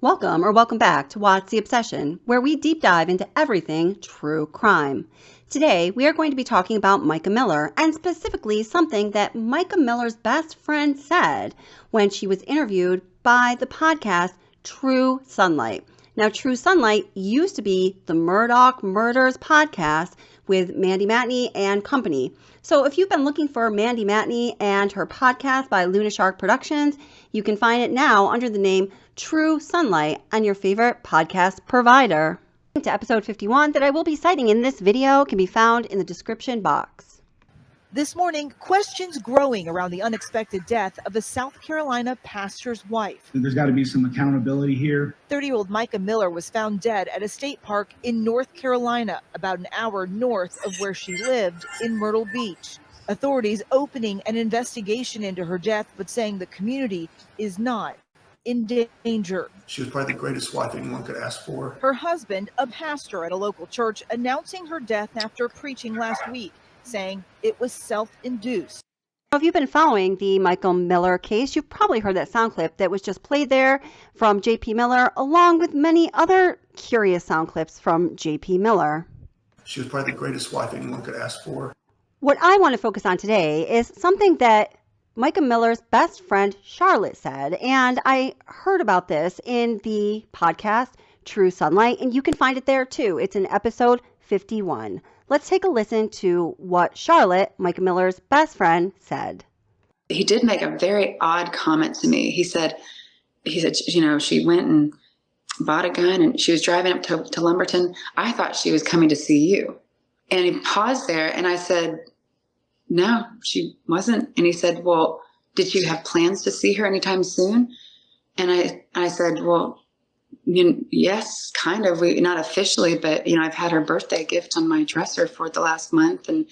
Welcome or welcome back to What's the Obsession, where we deep dive into everything true crime. Today, we are going to be talking about Mica Miller, and specifically something that Mica Miller's best friend said when she was interviewed by the podcast True Sunlight. Now, True Sunlight used to be the Murdaugh Murders podcast with Mandy Matney and company. So if you've been looking for Mandy Matney and her podcast by Luna Shark Productions, you can find it now under the name True Sunlight on your favorite podcast provider. To episode 51 that I will be citing in this video can be found in the description box. This morning, questions growing around the unexpected death of a South Carolina pastor's wife. There's got to be some accountability here. 30-year-old Mica Miller was found dead at a state park in North Carolina, about an hour north of where she lived in Myrtle Beach. Authorities opening an investigation into her death, but saying the community is not in danger. She was probably the greatest wife anyone could ask for. Her husband, a pastor at a local church, announcing her death after preaching last week, saying it was self-induced. If you've been following the Mica Miller case, you've probably heard that sound clip that was just played there from JP Miller, along with many other curious sound clips from JP Miller. She was probably the greatest wife anyone could ask for. What I want to focus on today is something that Mica Miller's best friend Charlotte said, and I heard about this in the podcast True Sunlight, and you can find it there too. It's in episode 51. Let's take a listen to what Charlotte, Mica Miller's best friend, said. He did make a very odd comment to me. He said, you know, she went and bought a gun and she was driving up to Lumberton. I thought she was coming to see you. And he paused there and I said, no, she wasn't. And he said, well, did you have plans to see her anytime soon? And I said, well, yes, kind of. We not officially, but I've had her birthday gift on my dresser for the last month, and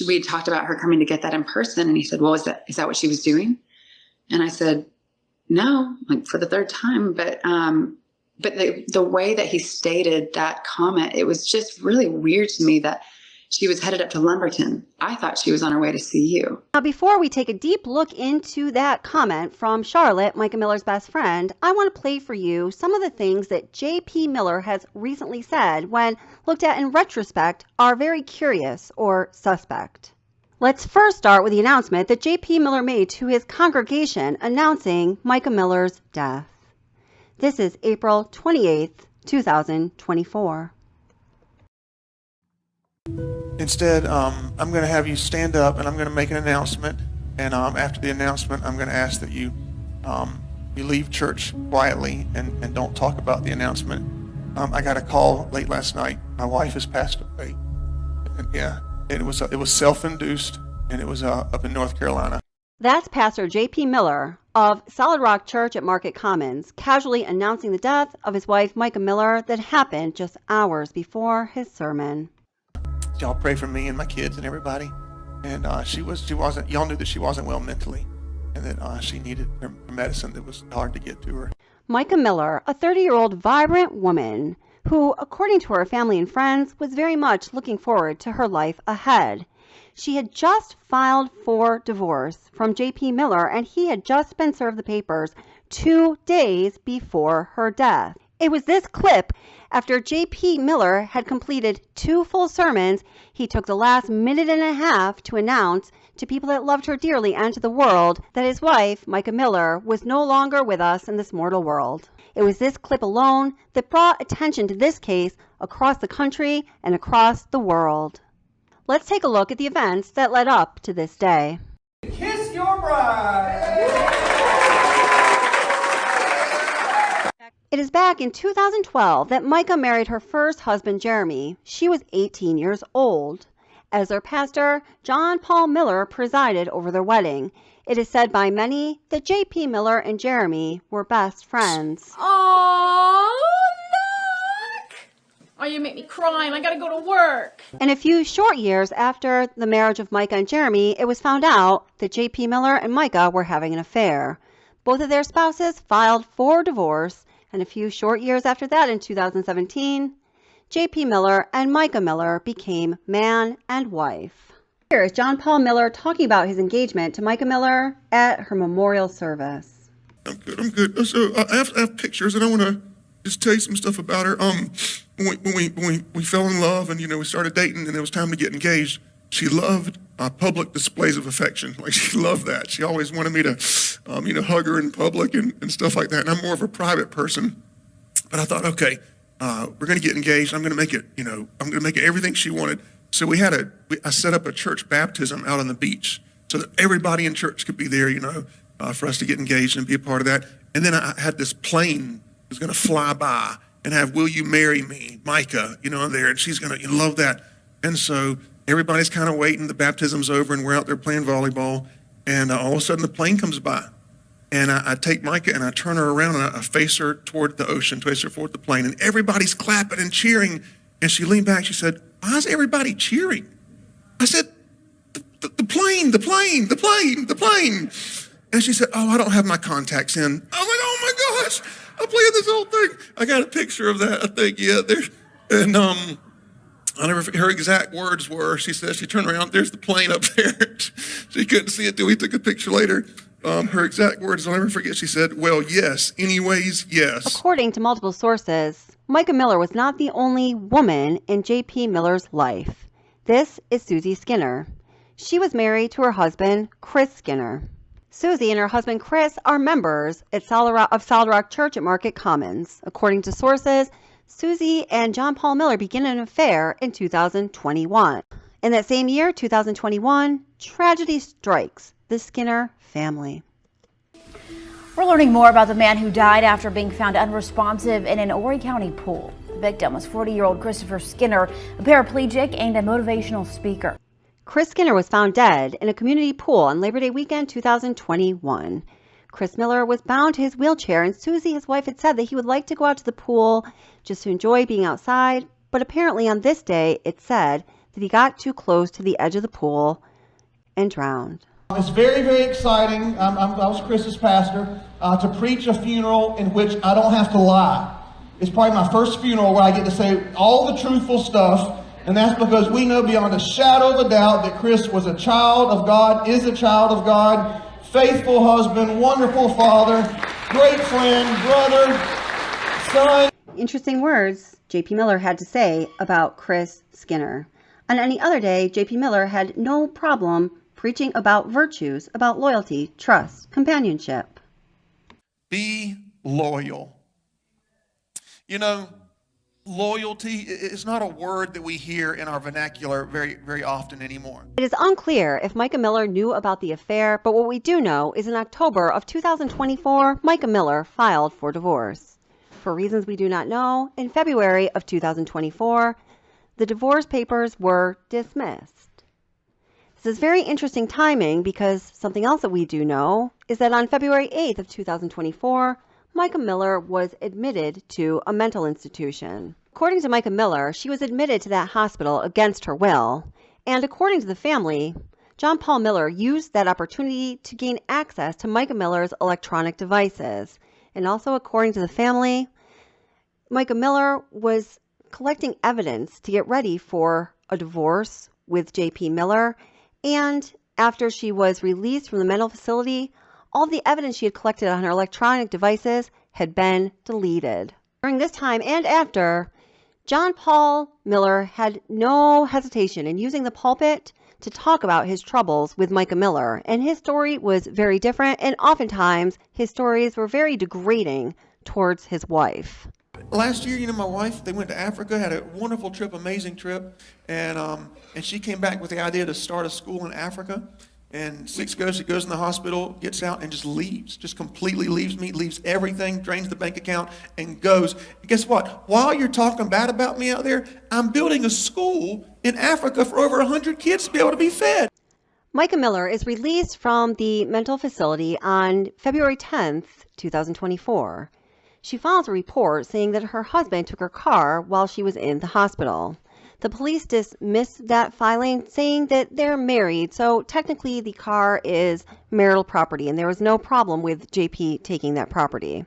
we talked about her coming to get that in person. And he said, "Well, is that what she was doing?" And I said, "No, like for the third time." But the way that he stated that comment, it was just really weird to me that she was headed up to Lumberton. I thought she was on her way to see you. Now, before we take a deep look into that comment from Charlotte, Mica Miller's best friend, I want to play for you some of the things that JP Miller has recently said when looked at in retrospect are very curious or suspect. Let's first start with the announcement that JP Miller made to his congregation announcing Mica Miller's death. This is April 28th, 2024. Instead, I'm going to have you stand up and I'm going to make an announcement. And after the announcement, I'm going to ask that you leave church quietly and don't talk about the announcement. I got a call late last night. My wife has passed away. And yeah, it was self-induced, and it was up in North Carolina. That's Pastor JP Miller of Solid Rock Church at Market Commons, casually announcing the death of his wife, Mica Miller, that happened just hours before his sermon. Y'all pray for me and my kids and everybody. And y'all knew that she wasn't well mentally, and that she needed her medicine that was hard to get to her. Mica Miller, a 30-year-old vibrant woman who, according to her family and friends, was very much looking forward to her life ahead. She had just filed for divorce from JP Miller, and he had just been served the papers 2 days before her death. It was this clip after JP Miller had completed 2 full sermons. He took the last minute and a half to announce to people that loved her dearly and to the world that his wife, Mica Miller, was no longer with us in this mortal world. It was this clip alone that brought attention to this case across the country and across the world. Let's take a look at the events that led up to this day. Kiss your bride! It is back in 2012 that Mica married her first husband, Jeremy. She was 18 years old. As their pastor, John Paul Miller, presided over their wedding. It is said by many that JP Miller and Jeremy were best friends. Oh, look! Oh, you make me cry and I gotta go to work. And a few short years after the marriage of Mica and Jeremy, it was found out that JP Miller and Mica were having an affair. Both of their spouses filed for divorce. And a few short years after that, in 2017, JP Miller and Mica Miller became man and wife. Here is John Paul Miller talking about his engagement to Mica Miller at her memorial service. I'm good. I'm good. So I have pictures, and I want to just tell you some stuff about her. When we fell in love, and we started dating, and it was time to get engaged. She loved public displays of affection. Like, she loved that. She always wanted me to, hug her in public and stuff like that. And I'm more of a private person. But I thought, okay, we're going to get engaged. I'm going to make it, I'm going to make it everything she wanted. So I set up a church baptism out on the beach so that everybody in church could be there, for us to get engaged and be a part of that. And then I had this plane that was going to fly by and have "Will you marry me?" Mica, there, and she's going to love that. And so everybody's kind of waiting. The baptism's over, and we're out there playing volleyball. And all of a sudden, the plane comes by. And I take Mica, and I turn her around, and I face her toward the ocean, face her toward the plane. And everybody's clapping and cheering. And she leaned back. She said, "Why is everybody cheering?" I said, the plane, the plane, the plane, the plane. And she said, "Oh, I don't have my contacts in." I was like, "Oh, my gosh. I played this whole thing." I got a picture of that, I think, there. And I never forget, her exact words were, she said, she turned around, "There's the plane up there." She couldn't see it till we took a picture later. Her exact words, I'll never forget, she said, "Well, yes, anyways, yes." According to multiple sources, Mica Miller was not the only woman in J.P. Miller's life. This is Susie Skinner. She was married to her husband, Chris Skinner. Susie and her husband, Chris, are members of Solid Rock Church at Market Commons. According to sources, Susie and John Paul Miller began an affair in 2021. In that same year, 2021, tragedy strikes the Skinner family. We're learning more about the man who died after being found unresponsive in an Horry County pool. The victim was 40-year-old Christopher Skinner, a paraplegic and a motivational speaker. Chris Skinner was found dead in a community pool on Labor Day weekend 2021. Chris Miller was bound to his wheelchair, and Susie, his wife, had said that he would like to go out to the pool just to enjoy being outside, but apparently on this day it said that he got too close to the edge of the pool and drowned. It's very, very exciting. I was Chris's pastor, to preach a funeral in which I don't have to lie. It's probably my first funeral where I get to say all the truthful stuff, and that's because we know beyond a shadow of a doubt that Chris was a child of God, is a child of God, faithful husband, wonderful father, great friend, brother, son. Interesting words J.P. Miller had to say about Chris Skinner. On any other day, J.P. Miller had no problem preaching about virtues, about loyalty, trust, companionship. Be loyal. Loyalty is not a word that we hear in our vernacular very, very often anymore. It is unclear if Mica Miller knew about the affair, but what we do know is in October of 2024, Mica Miller filed for divorce. For reasons we do not know, in February of 2024, the divorce papers were dismissed. This is very interesting timing because something else that we do know is that on February 8th of 2024, Mica Miller was admitted to a mental institution. According to Mica Miller, she was admitted to that hospital against her will, and according to the family, John Paul Miller used that opportunity to gain access to Mica Miller's electronic devices. And also, according to the family, Mica Miller was collecting evidence to get ready for a divorce with J.P. Miller, and after she was released from the mental facility, all the evidence she had collected on her electronic devices had been deleted. During this time and after, John Paul Miller had no hesitation in using the pulpit to talk about his troubles with Mica Miller, and his story was very different, and oftentimes his stories were very degrading towards his wife. Last year, my wife, they went to Africa, had a wonderful trip, amazing trip, and she came back with the idea to start a school in Africa. And 6 goes, she goes in the hospital, gets out, and just leaves. Just completely leaves me, leaves everything, drains the bank account, and goes. And guess what? While you're talking bad about me out there, I'm building a school in Africa for over 100 kids to be able to be fed. Mica Miller is released from the mental facility on February 10th, 2024. She files a report saying that her husband took her car while she was in the hospital. The police dismissed that filing, saying that they're married, so technically the car is marital property, and there was no problem with JP taking that property.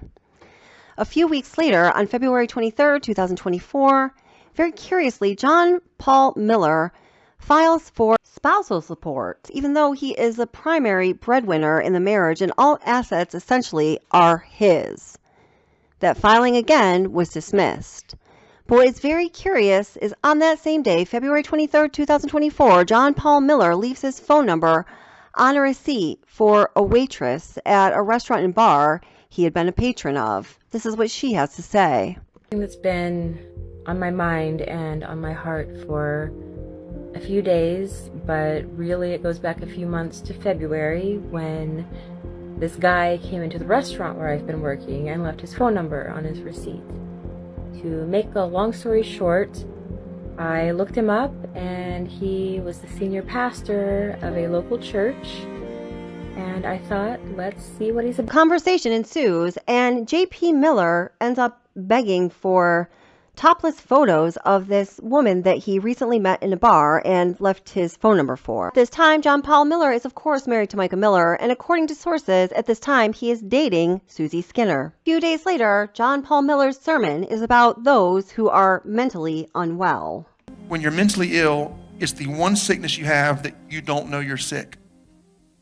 A few weeks later, on February 23rd, 2024, very curiously, John Paul Miller files for spousal support, even though he is the primary breadwinner in the marriage and all assets essentially are his. That filing again was dismissed. But what is very curious is on that same day, February 23, 2024, John Paul Miller leaves his phone number on a receipt for a waitress at a restaurant and bar he had been a patron of. This is what she has to say. That's been on my mind and on my heart for a few days, but really it goes back a few months to February when this guy came into the restaurant where I've been working and left his phone number on his receipt. To make a long story short, I looked him up and he was the senior pastor of a local church, and I thought, let's see what he's about. Conversation ensues and J.P. Miller ends up begging for topless photos of this woman that he recently met in a bar and left his phone number for. At this time, John Paul Miller is of course married to Mica Miller, and according to sources, at this time he is dating Susie Skinner. A few days later, John Paul Miller's sermon is about those who are mentally unwell. When you're mentally ill, it's the one sickness you have that you don't know you're sick.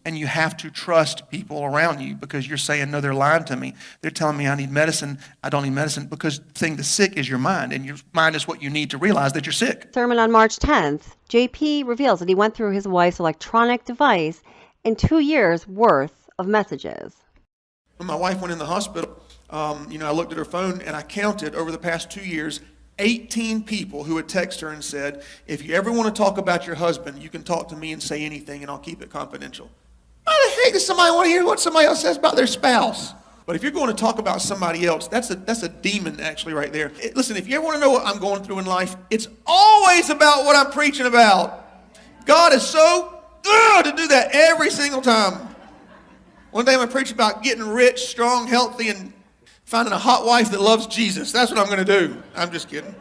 And you have to trust people around you because you're saying, no, they're lying to me. They're telling me I need medicine. I don't need medicine, because the thing that's sick is your mind, and your mind is what you need to realize that you're sick. Sermon on March 10th, JP reveals that he went through his wife's electronic device in 2 years worth of messages. When my wife went in the hospital, I looked at her phone and I counted over the past 2 years, 18 people who had texted her and said, if you ever want to talk about your husband, you can talk to me and say anything and I'll keep it confidential. Why the heck does somebody want to hear what somebody else says about their spouse? But if you're going to talk about somebody else, that's a demon actually right there. Listen, if you ever want to know what I'm going through in life, it's always about what I'm preaching about. God is so to do that every single time. One day I'm going to preach about getting rich, strong, healthy, and finding a hot wife that loves Jesus. That's what I'm going to do. I'm just kidding.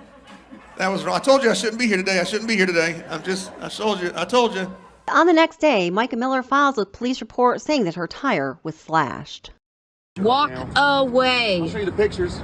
That was wrong. I told you I shouldn't be here today. I told you. On the next day, Mica Miller files a police report saying that her tire was slashed. Walk away. I'll show you the pictures.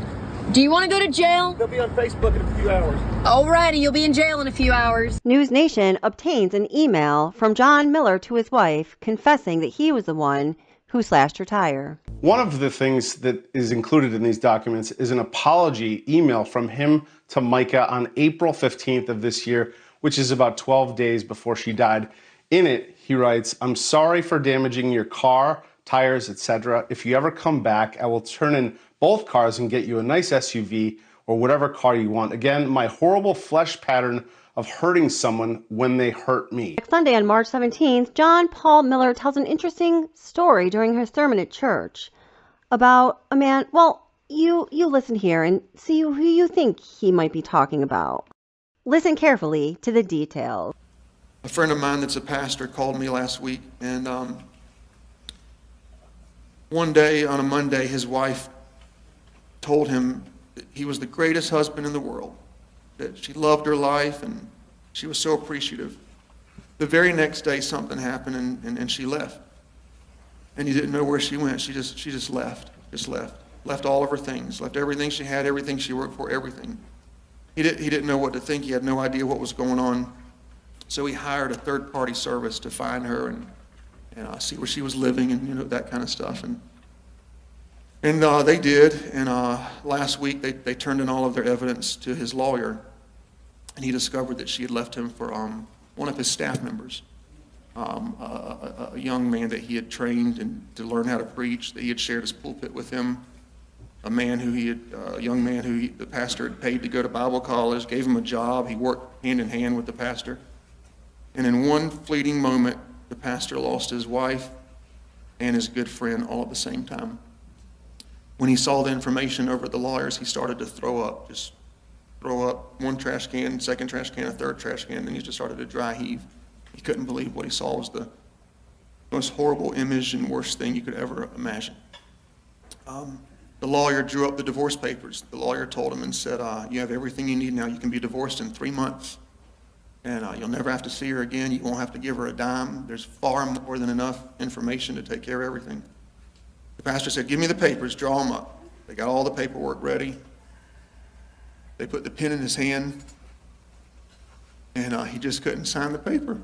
Do you want to go to jail? They'll be on Facebook in a few hours. Alrighty, you'll be in jail in a few hours. News Nation obtains an email from John Miller to his wife confessing that he was the one who slashed her tire. One of the things that is included in these documents is an apology email from him to Mica on April 15th of this year, which is about 12 days before she died. In it, he writes, I'm sorry for damaging your car, tires, etc. If you ever come back, I will turn in both cars and get you a nice SUV or whatever car you want. Again, my horrible flesh pattern of hurting someone when they hurt me. Next Sunday on March 17th, John Paul Miller tells an interesting story during his sermon at church about a man. Well, you listen here and see who you think he might be talking about. Listen carefully to the details. A friend of mine that's a pastor called me last week, and one day on a Monday, his wife told him that he was the greatest husband in the world, that she loved her life and she was so appreciative. The very next day something happened and she left. And he didn't know where she went. She just left. Left all of her things, left everything she had, everything she worked for, everything. He didn't know what to think. He had no idea what was going on. So he hired a third-party service to find her and see where she was living and that kind of stuff. And they did. And last week they turned in all of their evidence to his lawyer, and he discovered that she had left him for one of his staff members, a young man that he had trained to learn how to preach. That he had shared his pulpit with him. A young man who the pastor had paid to go to Bible college, gave him a job. He worked hand in hand with the pastor. And in one fleeting moment, the pastor lost his wife and his good friend all at the same time. When he saw the information over at the lawyers, he started to throw up. Just throw up one trash can, second trash can, a third trash can, then he just started to dry heave. He couldn't believe what he saw was the most horrible image and worst thing you could ever imagine. The lawyer drew up the divorce papers. The lawyer told him and said, you have everything you need now. You can be divorced in 3 months. And you'll never have to see her again. You won't have to give her a dime. There's far more than enough information to take care of everything. The pastor said, give me the papers, draw them up. They got all the paperwork ready. They put the pen in his hand, and he just couldn't sign the paper.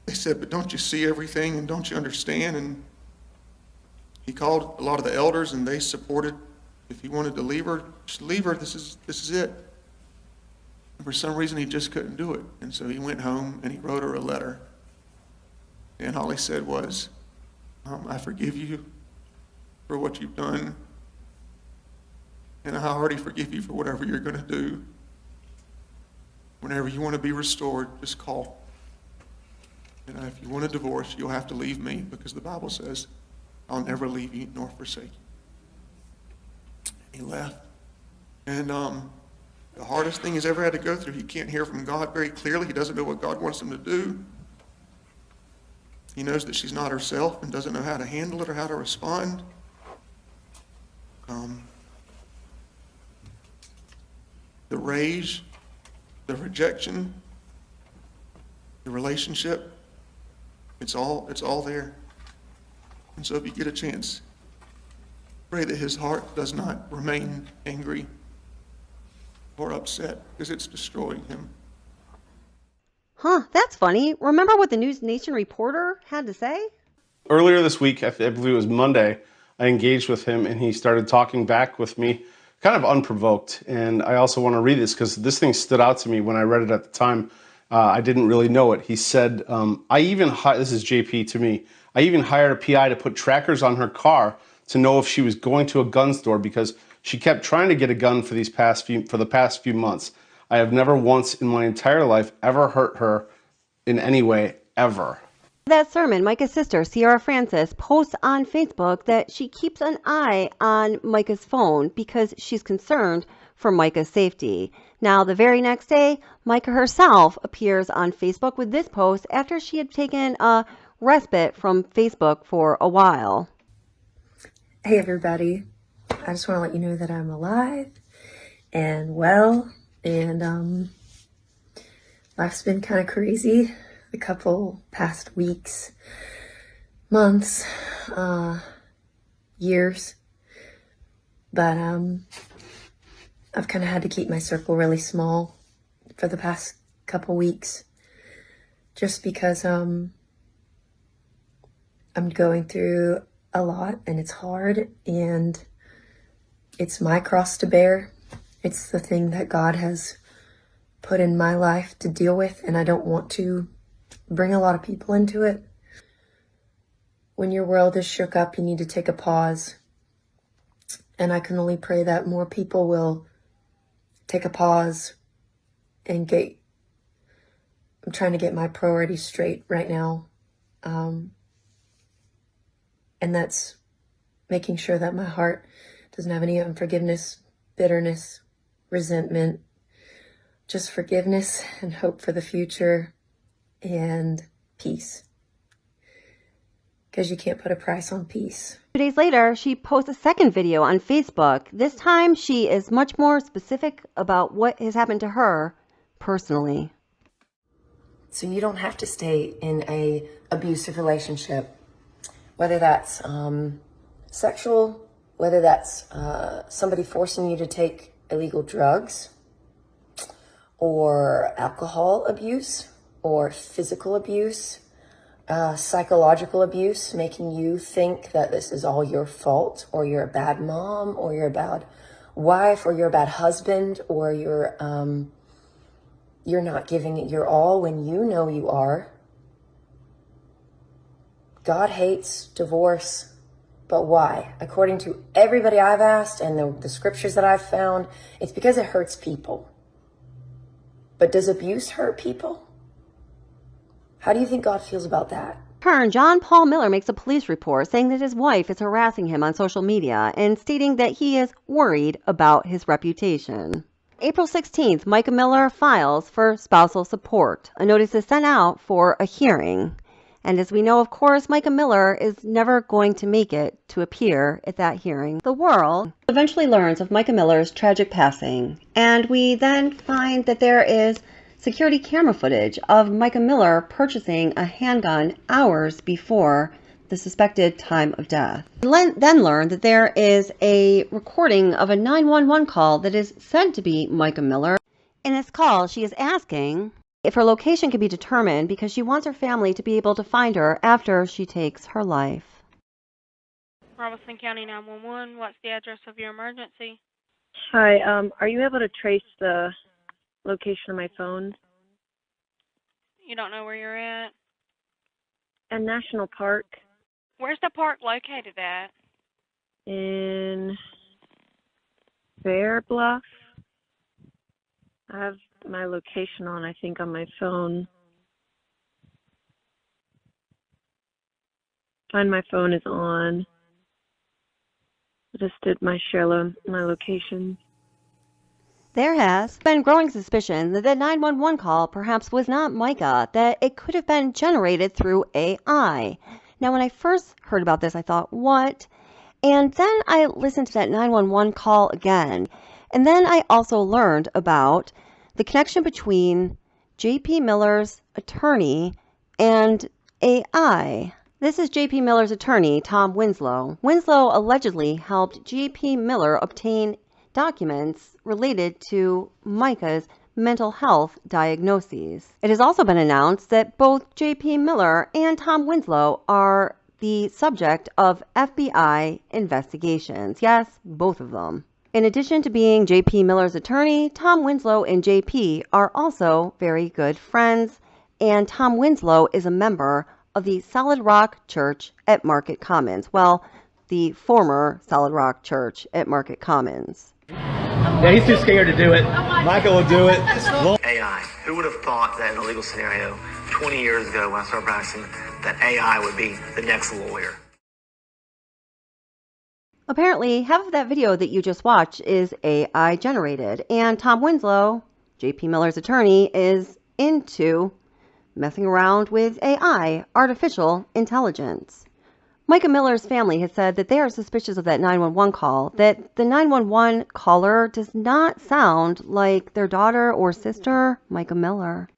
they said, but don't you see everything and don't you understand? And he called a lot of the elders and they supported, if he wanted to leave her, just leave her, this is it. And for some reason he just couldn't do it. And so he went home and he wrote her a letter. And all he said was, I forgive you for what you've done. And I already forgive you for whatever you're going to do. Whenever you want to be restored, just call. And if you want a divorce, you'll have to leave me, because the Bible says, I'll never leave you nor forsake you. He left. And the hardest thing he's ever had to go through, he can't hear from God very clearly. He doesn't know what God wants him to do. He knows that she's not herself and doesn't know how to handle it or how to respond. The rage, the rejection, the relationship, it's all there. And so if you get a chance, pray that his heart does not remain angry or upset, because it's destroying him. Huh, that's funny. Remember what the News Nation reporter had to say? Earlier this week, I believe it was Monday, I engaged with him and he started talking back with me, kind of unprovoked. And I also want to read this because this thing stood out to me when I read it at the time. I didn't really know it. He said, this is JP to me, I even hired a PI to put trackers on her car to know if she was going to a gun store, because she kept trying to get a gun for the past few months. I have never once in my entire life ever hurt her in any way, ever. That sermon, Mica's sister, Sierra Francis, posts on Facebook that she keeps an eye on Mica's phone because she's concerned for Mica's safety. Now, the very next day, Mica herself appears on Facebook with this post after she had taken a respite from Facebook for a while. Hey everybody, I just want to let you know that I'm alive and well, and life's been kind of crazy the couple past weeks, months, years, but I've kind of had to keep my circle really small for the past couple weeks, just because I'm going through a lot and it's hard and it's my cross to bear. It's the thing that God has put in my life to deal with, and I don't want to bring a lot of people into it. When your world is shook up, you need to take a pause. And I can only pray that more people will take a pause and I'm trying to get my priorities straight right now. And that's making sure that my heart doesn't have any unforgiveness, bitterness, resentment, just forgiveness and hope for the future and peace. Because you can't put a price on peace. 2 days later, she posts a second video on Facebook. This time, she is much more specific about what has happened to her personally. So you don't have to stay in a abusive relationship, whether that's sexual, whether that's somebody forcing you to take illegal drugs, or alcohol abuse, or physical abuse, psychological abuse, making you think that this is all your fault, or you're a bad mom, or you're a bad wife, or you're a bad husband, or you're not giving it your all when you know you are. God hates divorce, but why? According to everybody I've asked and the scriptures that I've found, it's because it hurts people. But does abuse hurt people? How do you think God feels about that? John Paul Miller makes a police report saying that his wife is harassing him on social media and stating that he is worried about his reputation. April 16th, Mica Miller files for spousal support. A notice is sent out for a hearing. And as we know, of course, Mica Miller is never going to make it to appear at that hearing. The world eventually learns of Mica Miller's tragic passing, and we then find that there is security camera footage of Mica Miller purchasing a handgun hours before the suspected time of death. We then learn that there is a recording of a 911 call that is said to be Mica Miller. In this call, she is asking, if her location can be determined because she wants her family to be able to find her after she takes her life. Robeson County 911, what's the address of your emergency? Hi, are you able to trace the location of my phone? You don't know where you're at? A national park Where's the park located at? in Fair Bluff. I have my location on, I think, on my phone. Find my phone is on. I just did my location. There has been growing suspicion that the 911 call perhaps was not Mica, that it could have been generated through AI. Now, when I first heard about this, I thought, what? And then I listened to that 911 call again. And then I also learned about the connection between J.P. Miller's attorney and AI. This is J.P. Miller's attorney, Tom Winslow. Winslow allegedly helped J.P. Miller obtain documents related to Mica's mental health diagnoses. It has also been announced that both J.P. Miller and Tom Winslow are the subject of FBI investigations. Yes, both of them. In addition to being J.P. Miller's attorney, Tom Winslow and J.P. are also very good friends, and Tom Winslow is a member of the Solid Rock Church at Market Commons. Well, the former Solid Rock Church at Market Commons. Yeah, he's too scared to do it. Michael will do it. AI. Who would have thought that in a legal scenario 20 years ago when I started practicing that AI would be the next lawyer? Apparently, half of that video that you just watched is AI generated, and Tom Winslow, J.P. Miller's attorney, is into messing around with AI, artificial intelligence. Mica Miller's family has said that they are suspicious of that 911 call, that the 911 caller does not sound like their daughter or sister, Mica Miller.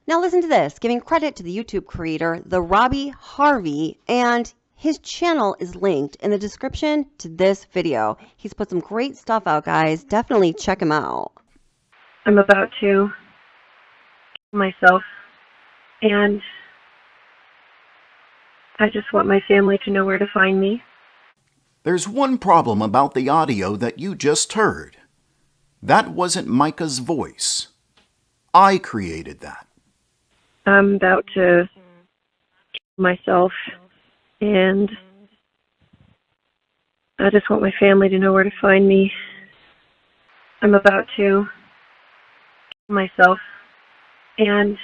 Now listen to this, giving credit to the YouTube creator, the Robbie Harvey, and his channel is linked in the description to this video. He's put some great stuff out, guys. Definitely check him out. I'm about to kill myself, and I just want my family to know where to find me. There's one problem about the audio that you just heard. That wasn't Mica's voice. I created that. I'm about to kill myself, and I just want my family to know where to find me. I'm about to kill myself, and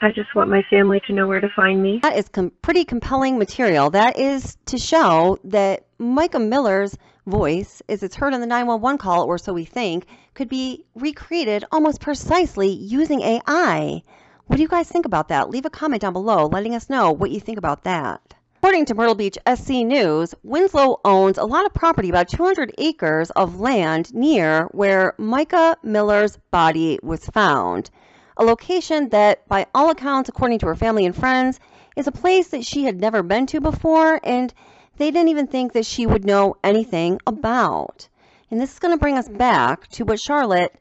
I just want my family to know where to find me. That is pretty compelling material. That is to show that Mica Miller's voice, as it's heard on the 911 call, or so we think, could be recreated almost precisely using AI. What do you guys think about that? Leave a comment down below letting us know what you think about that. According to Myrtle Beach SC News, Winslow owns a lot of property, about 200 acres of land near where Mica Miller's body was found. A location that, by all accounts, according to her family and friends, is a place that she had never been to before, and they didn't even think that she would know anything about. And this is going to bring us back to what Charlotte,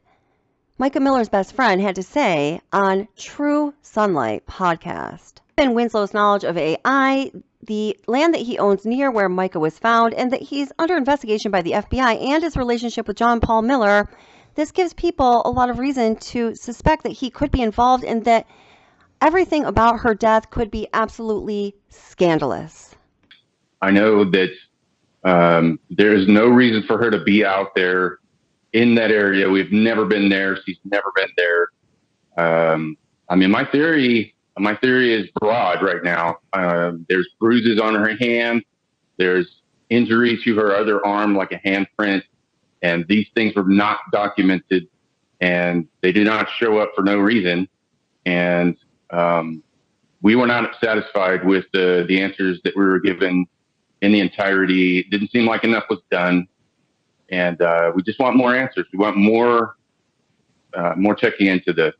Mica Miller's best friend, had to say on True Sunlight podcast. In Winslow's knowledge of AI, the land that he owns near where Mica was found, and that he's under investigation by the FBI, and his relationship with John Paul Miller, this gives people a lot of reason to suspect that he could be involved and that everything about her death could be absolutely scandalous. I know that there is no reason for her to be out there in that area. We've never been there. She's never been there. I mean, my theory is broad right now. There's bruises on her hand. There's injury to her other arm, like a handprint. And these things were not documented, and they did not show up for no reason. And we were not satisfied with the answers that we were given in the entirety. It didn't seem like enough was done. And we just want more answers. We want more checking into this.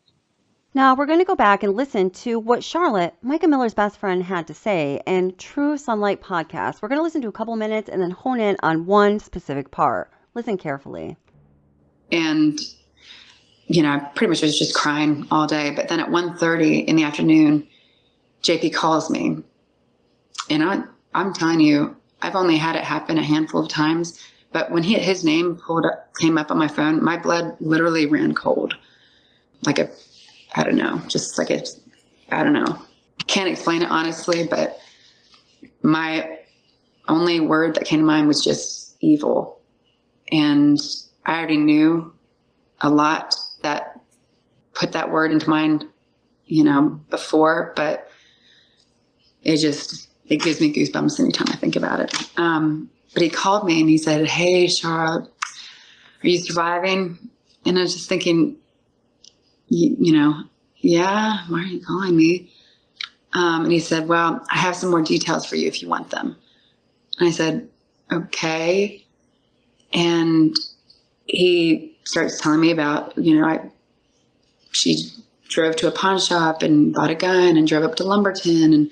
Now we're going to go back and listen to what Charlotte, Mica Miller's best friend, had to say in True Sunlight podcast. We're going to listen to a couple minutes and then hone in on one specific part. Listen carefully. And I pretty much was just crying all day. But then at 1:30 in the afternoon, JP calls me. And I'm telling you, I've only had it happen a handful of times. But when his name came up on my phone, my blood literally ran cold. Like I don't know. Can't explain it honestly, but my only word that came to mind was just evil. And I already knew a lot that put that word into mind, before, but it gives me goosebumps anytime I think about it. But he called me and he said, "Hey, Charlotte, are you surviving?" And I was just thinking, yeah, why are you calling me? And he said, "Well, I have some more details for you if you want them." And I said, "Okay." And he starts telling me about, she drove to a pawn shop and bought a gun and drove up to Lumberton and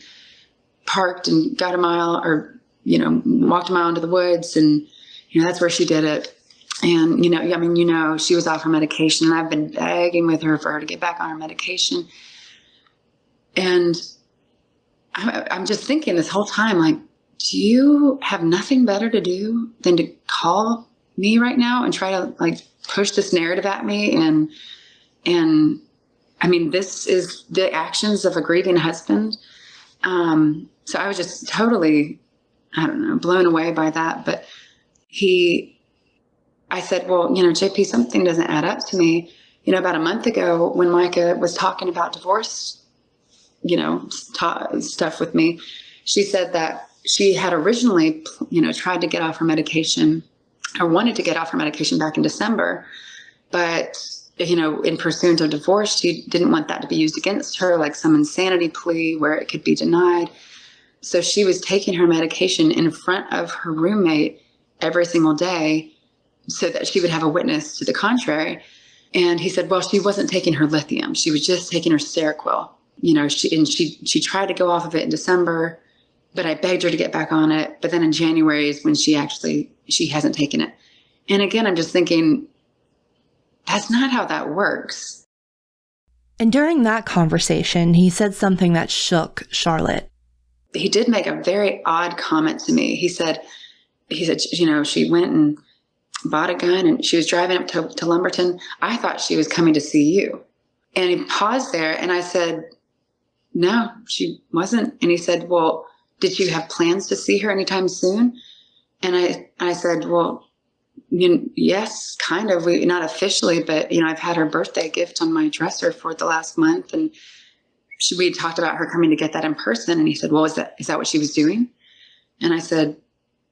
parked and got walked a mile into the woods. And, that's where she did it. And, she was off her medication, and I've been begging with her for her to get back on her medication. And I'm just thinking this whole time, like, do you have nothing better to do than to call me right now and try to push this narrative at me? And I mean, this is the actions of a grieving husband. So I was just totally, blown away by that. But I said, "Well, JP, something doesn't add up to me." About a month ago when Mica was talking about divorce, stuff with me, she said that she had originally, tried to get off her medication, or wanted to get off her medication back in December. But, in pursuit of divorce, she didn't want that to be used against her, like some insanity plea where it could be denied. So she was taking her medication in front of her roommate every single day so that she would have a witness to the contrary. And he said, well, she wasn't taking her lithium. She was just taking her Seroquel. She tried to go off of it in December, but I begged her to get back on it. But then in January is when she hasn't taken it. And again, I'm just thinking, that's not how that works. And during that conversation, he said something that shook Charlotte. He did make a very odd comment to me. He said, she went and bought a gun and she was driving up to Lumberton. I thought she was coming to see you. And he paused there and I said, no, she wasn't. And he said, well, did you have plans to see her anytime soon? And I said, well, yes, kind of. Not officially, but I've had her birthday gift on my dresser for the last month, and we talked about her coming to get that in person. And he said, well, is that what she was doing? And I said,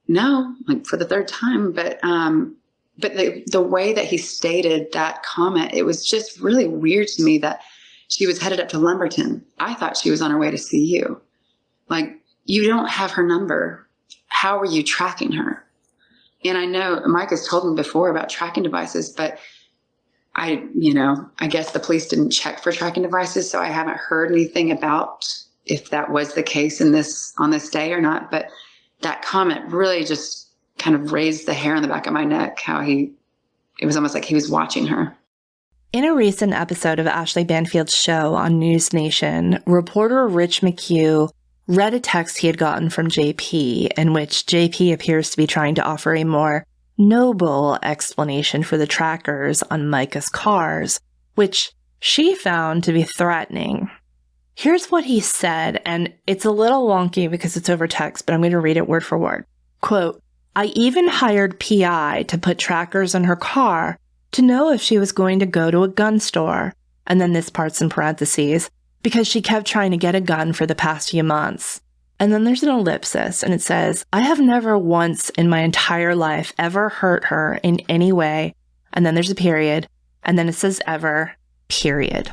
no, for the third time. But the way that he stated that comment, it was just really weird to me that she was headed up to Lumberton. I thought she was on her way to see you. You don't have her number. How are you tracking her? And I know Mike has told me before about tracking devices, but I guess the police didn't check for tracking devices. So I haven't heard anything about if that was the case on this day or not. But that comment really just kind of raised the hair on the back of my neck, it was almost like he was watching her. In a recent episode of Ashley Banfield's show on News Nation, reporter Rich McHugh read a text he had gotten from JP in which JP appears to be trying to offer a more noble explanation for the trackers on Mica's cars, which she found to be threatening. Here's what he said, and it's a little wonky because it's over text, but I'm going to read it word for word. Quote, I even hired PI to put trackers on her car to know if she was going to go to a gun store. And then this part's in parentheses, because she kept trying to get a gun for the past few months. And then there's an ellipsis, and it says, I have never once in my entire life ever hurt her in any way. And then there's a period, and then it says ever, period.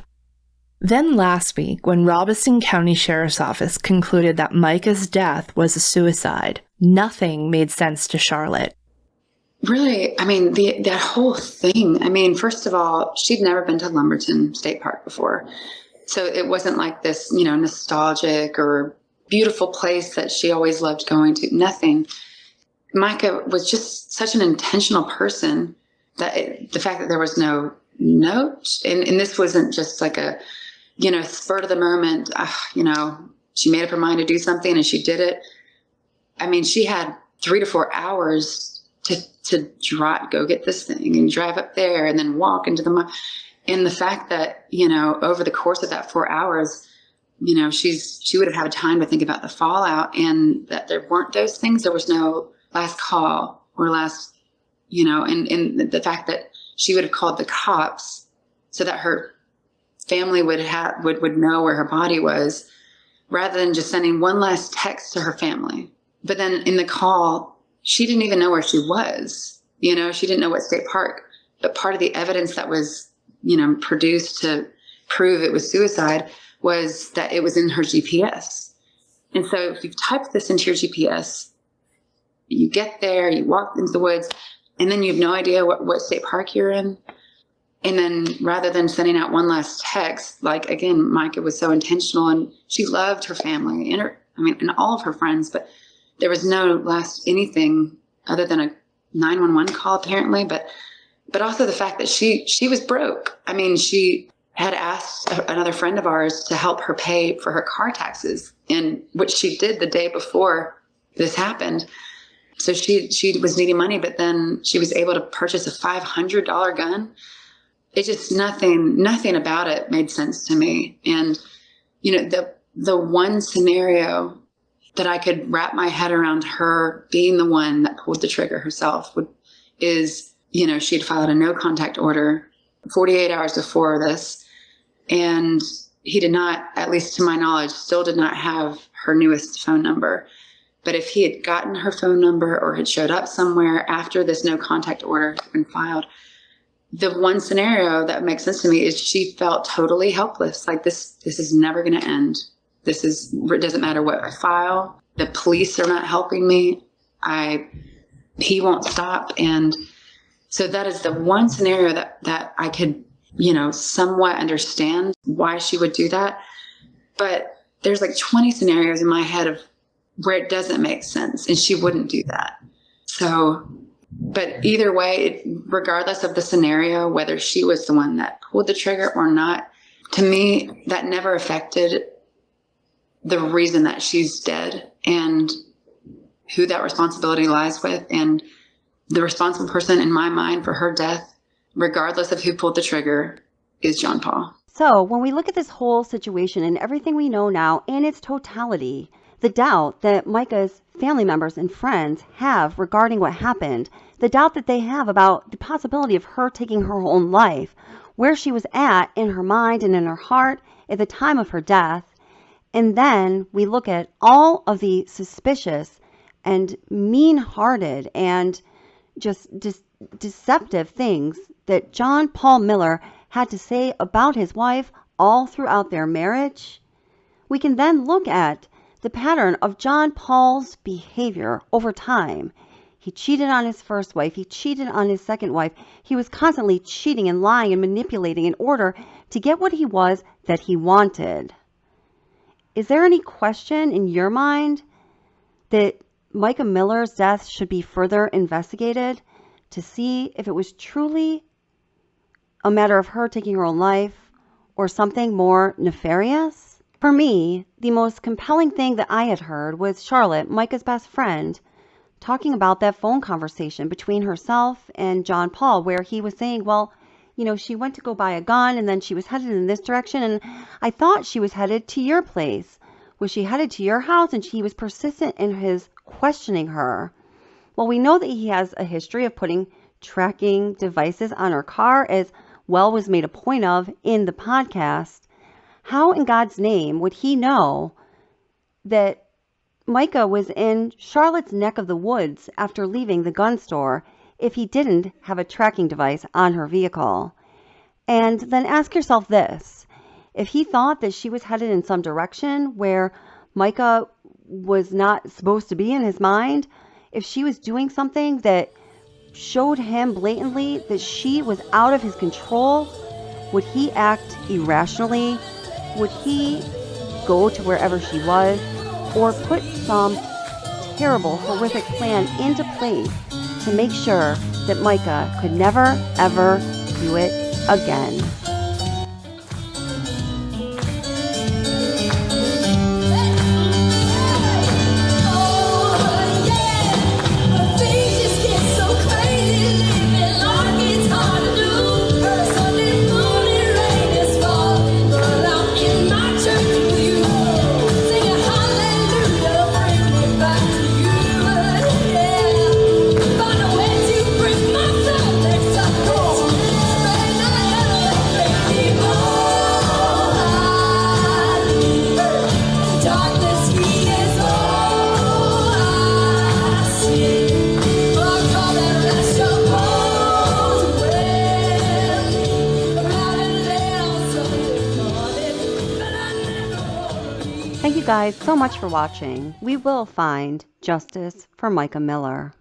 Then last week, when Robeson County Sheriff's Office concluded that Mica's death was a suicide, nothing made sense to Charlotte. Really, that whole thing, first of all, she'd never been to Lumberton State Park before. So it wasn't like this, nostalgic or beautiful place that she always loved going to. Nothing. Mica was just such an intentional person that the fact that there was no note. And this wasn't just like a, spur of the moment, she made up her mind to do something and she did it. I mean, she had 3 to 4 hours to go get this thing and drive up there and then walk into the mall. And the fact that, over the course of that 4 hours, she would have had time to think about the fallout, and that there weren't those things. There was no last call or last, and the fact that she would have called the cops so that her family would know where her body was, rather than just sending one last text to her family. But then in the call, she didn't even know where she was. She didn't know what state park. But part of the evidence that was, produced to prove it was suicide was that it was in her GPS. And so if you type this into your GPS, you get there, you walk into the woods, and then you have no idea what state park you're in. And then rather than sending out one last text, like, again, Mica was so intentional, and she loved her family and all of her friends, but there was no last anything other than a 911 call, apparently. But also the fact that she was broke. I mean, she had asked another friend of ours to help her pay for her car taxes, and which she did the day before this happened. So she was needing money, but then she was able to purchase a $500 gun. It just nothing about it made sense to me. And, the one scenario that I could wrap my head around her being the one that pulled the trigger herself is, she had filed a no contact order 48 hours before this. And he did not, at least to my knowledge, still did not have her newest phone number. But if he had gotten her phone number or had showed up somewhere after this no contact order had been filed, the one scenario that makes sense to me is she felt totally helpless. Like this is never going to end. It doesn't matter what I file. The police are not helping me. He won't stop. And so that is the one scenario that I could, somewhat understand why she would do that. But there's like 20 scenarios in my head of where it doesn't make sense, and she wouldn't do that. So, but either way, regardless of the scenario, whether she was the one that pulled the trigger or not, to me, that never affected the reason that she's dead and who that responsibility lies with. And the responsible person in my mind for her death, regardless of who pulled the trigger, is John Paul. So when we look at this whole situation and everything we know now in its totality, the doubt that Mica's family members and friends have regarding what happened, the doubt that they have about the possibility of her taking her own life, where she was at in her mind and in her heart at the time of her death, and then we look at all of the suspicious and mean-hearted and just deceptive things that John Paul Miller had to say about his wife all throughout their marriage, we can then look at the pattern of John Paul's behavior over time. He cheated on his first wife. He cheated on his second wife. He was constantly cheating and lying and manipulating in order to get what he was that he wanted. Is there any question in your mind that Mica Miller's death should be further investigated to see if it was truly a matter of her taking her own life or something more nefarious? For me, the most compelling thing that I had heard was Charlotte, Mica's best friend, talking about that phone conversation between herself and John Paul, where he was saying, well, she went to go buy a gun and then she was headed in this direction, and I thought she was headed to your place. Was she headed to your house? And he was persistent in his questioning her. Well, we know that he has a history of putting tracking devices on her car, as well was made a point of in the podcast. How in God's name would he know that Mica was in Charlotte's neck of the woods after leaving the gun store if he didn't have a tracking device on her vehicle? And then ask yourself this. If he thought that she was headed in some direction where Mica was not supposed to be in his mind, if she was doing something that showed him blatantly that she was out of his control, would he act irrationally? Would he go to wherever she was, or put some terrible, horrific plan into place to make sure that Mica could never, ever do it again. Thank you guys so much for watching. We will find justice for Mica Miller.